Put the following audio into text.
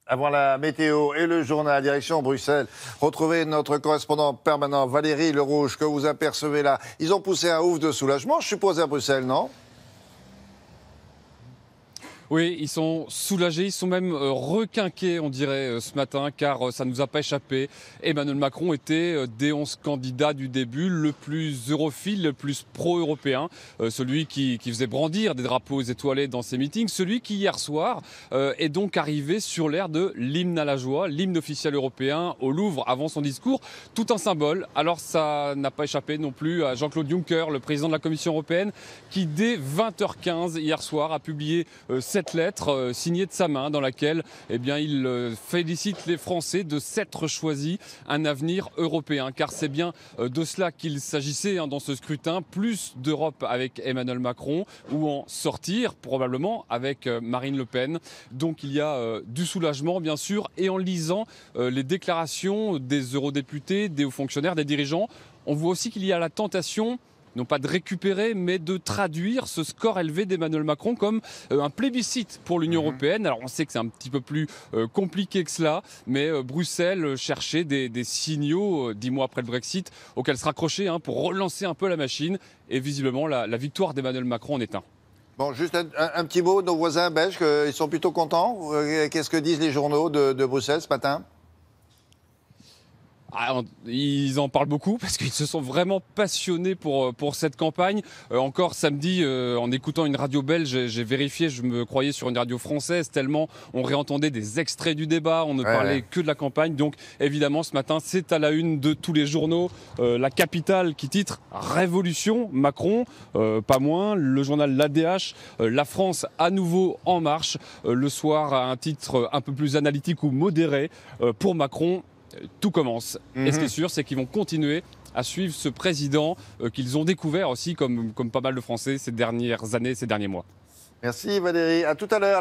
Avant la météo et le journal, direction Bruxelles. Retrouvez notre correspondant permanent Valérie Lerouge, que vous apercevez là. Ils ont poussé un ouf de soulagement, je suppose, à Bruxelles, non ? Oui, ils sont soulagés, ils sont même requinqués, on dirait, ce matin, car ça ne nous a pas échappé. Emmanuel Macron était, des 11 candidats du début, le plus europhile, le plus pro-européen, celui qui faisait brandir des drapeaux étoilés dans ses meetings, celui qui, hier soir, est donc arrivé sur l'air de l'hymne à la joie, l'hymne officiel européen au Louvre avant son discours, tout un symbole. Alors ça n'a pas échappé non plus à Jean-Claude Juncker, le président de la Commission européenne, qui dès 20h15 hier soir a publié cette lettre signée de sa main dans laquelle il félicite les Français de s'être choisi un avenir européen. Car c'est bien de cela qu'il s'agissait dans ce scrutin. Plus d'Europe avec Emmanuel Macron ou en sortir probablement avec Marine Le Pen. Donc il y a du soulagement bien sûr. Et en lisant les déclarations des eurodéputés, des hauts fonctionnaires, des dirigeants, on voit aussi qu'il y a la tentation non pas de récupérer, mais de traduire ce score élevé d'Emmanuel Macron comme un plébiscite pour l'Union européenne. Alors on sait que c'est un petit peu plus compliqué que cela, mais Bruxelles cherchait des signaux, 10 mois après le Brexit, auxquels se raccrocher pour relancer un peu la machine. Et visiblement, la victoire d'Emmanuel Macron en est un. Bon, juste un petit mot, nos voisins belges, ils sont plutôt contents. Qu'est-ce que disent les journaux de Bruxelles ce matin ? Ils en parlent beaucoup parce qu'ils se sont vraiment passionnés pour cette campagne. Encore samedi, en écoutant une radio belge, j'ai vérifié, je me croyais sur une radio française, tellement on réentendait des extraits du débat, on ne parlait que de la campagne. Donc évidemment, ce matin, c'est à la une de tous les journaux. La capitale qui titre « Révolution Macron », pas moins. Le journal L'ADH, « La France à nouveau en marche ». Le soir, un titre un peu plus analytique ou modéré pour Macron. Tout commence. Et ce qui est sûr, c'est qu'ils vont continuer à suivre ce président qu'ils ont découvert aussi comme pas mal de Français ces dernières années, ces derniers mois. Merci Valérie, à tout à l'heure.